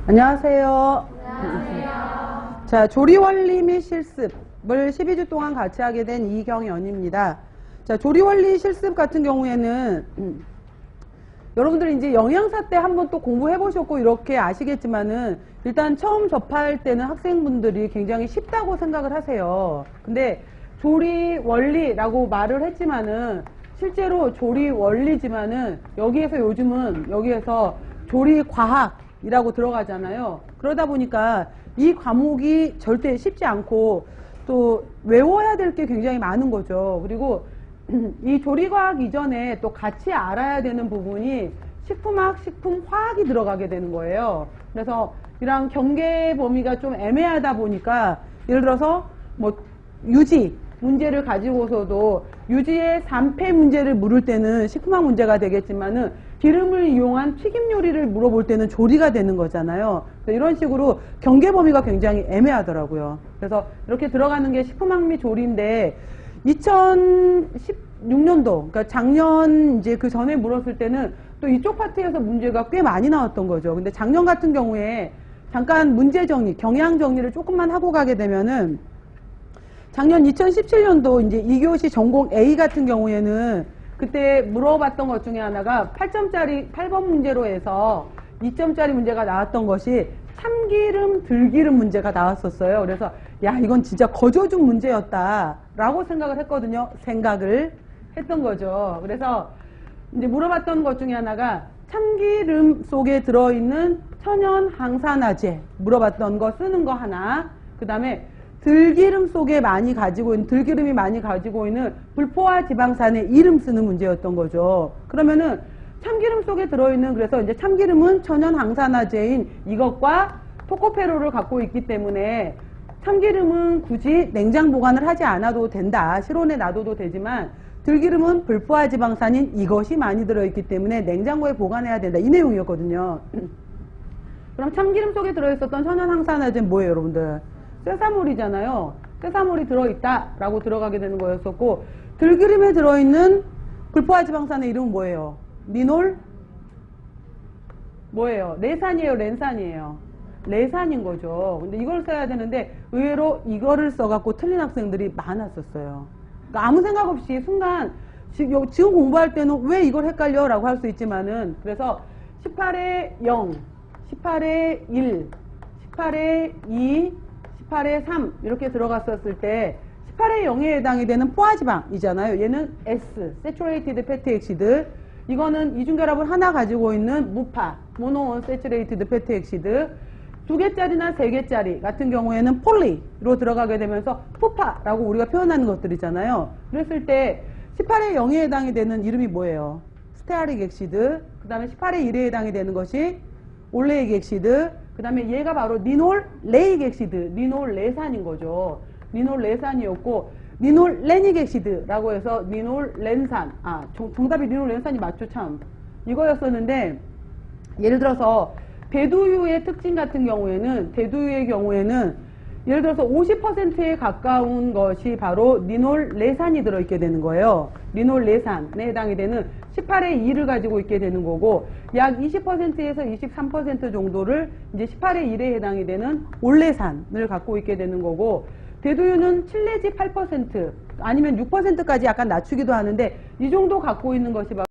안녕하세요. 안녕하세요. 자, 조리 원리 및 실습을 12주 동안 같이 하게 된 이경연입니다. 자, 조리 원리 실습 같은 경우에는 여러분들이 이제 영양사 때 한번 또 공부해 보셨고 이렇게 아시겠지만은 일단 처음 접할 때는 학생분들이 굉장히 쉽다고 생각을 하세요. 근데 조리 원리라고 말을 했지만은 실제로 조리 원리지만은 여기에서 조리 과학이라고 들어가잖아요. 그러다 보니까 이 과목이 절대 쉽지 않고 또 외워야 될 게 굉장히 많은 거죠. 그리고 이 조리과학 이전에 또 같이 알아야 되는 부분이 식품학, 식품화학이 들어가게 되는 거예요. 그래서 이런 경계 범위가 좀 애매하다 보니까 예를 들어서 뭐 유지 문제를 가지고서도 유지의 3패 문제를 물을 때는 식품학 문제가 되겠지만은 기름을 이용한 튀김 요리를 물어볼 때는 조리가 되는 거잖아요. 이런 식으로 경계 범위가 굉장히 애매하더라고요. 그래서 이렇게 들어가는 게 식품학 및 조리인데 2016년도, 그러니까 작년 이제 그 전에 물었을 때는 또 이쪽 파트에서 문제가 꽤 많이 나왔던 거죠. 근데 작년 같은 경우에 잠깐 문제 정리, 경향 정리를 조금만 하고 가게 되면은 작년 2017년도 이제 2교시 전공 A 같은 경우에는 그때 물어봤던 것 중에 하나가 8점짜리 8번 문제로 해서 2점짜리 문제가 나왔던 것이 참기름, 들기름 문제가 나왔었어요. 그래서 야, 이건 진짜 거저중 문제였다라고 생각을 했거든요. 생각을 했던 거죠. 그래서 이제 물어봤던 것 중에 하나가 참기름 속에 들어있는 천연 항산화제 물어봤던 거 쓰는 거 하나, 그 다음에 들기름이 많이 가지고 있는 불포화 지방산의 이름 쓰는 문제였던 거죠. 그러면은 참기름 속에 들어있는, 그래서 이제 참기름은 천연 항산화제인 이것과 토코페롤을 갖고 있기 때문에 참기름은 굳이 냉장 보관을 하지 않아도 된다. 실온에 놔둬도 되지만 들기름은 불포화 지방산인 이것이 많이 들어있기 때문에 냉장고에 보관해야 된다. 이 내용이었거든요. 그럼 참기름 속에 들어있었던 천연 항산화제는 뭐예요, 여러분들? 쇠사물이잖아요. 쇠사물이 들어있다라고 들어가게 되는 거였었고, 들기름에 들어있는 불포화 지방산의 이름은 뭐예요? 리놀? 뭐예요? 레산이에요, 렌산이에요? 레산인 거죠. 근데 이걸 써야 되는데 의외로 이거를 써갖고 틀린 학생들이 많았었어요. 그러니까 아무 생각 없이 순간 지금 공부할 때는 왜 이걸 헷갈려? 라고 할 수 있지만은, 그래서 18에 0, 18에 1, 18에 2, 18에 3 이렇게 들어갔었을 때 18에 0에 해당이 되는 포화지방이잖아요. 얘는 S, Saturated Fatty Acid. 이거는 이중결합을 하나 가지고 있는 무파, Monounsaturated Fatty Acid. 2개짜리나 3개짜리 같은 경우에는 폴리로 들어가게 되면서 푸파라고 우리가 표현하는 것들이잖아요. 그랬을 때 18에 0에 해당이 되는 이름이 뭐예요? 스테아릭 엑시드. 그 다음에 18에 1에 해당이 되는 것이 올레익 엑시드. 그 다음에 얘가 바로 리놀 레익 엑시드, 리놀 레산인 거죠. 리놀 레산이었고, 리놀 레닉 엑시드라고 해서 리놀 렌산. 정답이 리놀 렌산이 맞죠, 참. 이거였었는데, 예를 들어서 대두유의 특징 같은 경우에는, 예를 들어서 50%에 가까운 것이 바로 리놀 레산이 들어있게 되는 거예요. 리놀 레산에 해당이 되는 18의 2를 가지고 있게 되는 거고, 약 20%에서 23% 정도를 이제 18의 1에 해당이 되는 올레산을 갖고 있게 되는 거고, 대두유는 7 내지 8% 아니면 6%까지 약간 낮추기도 하는데 이 정도 갖고 있는 것이 바로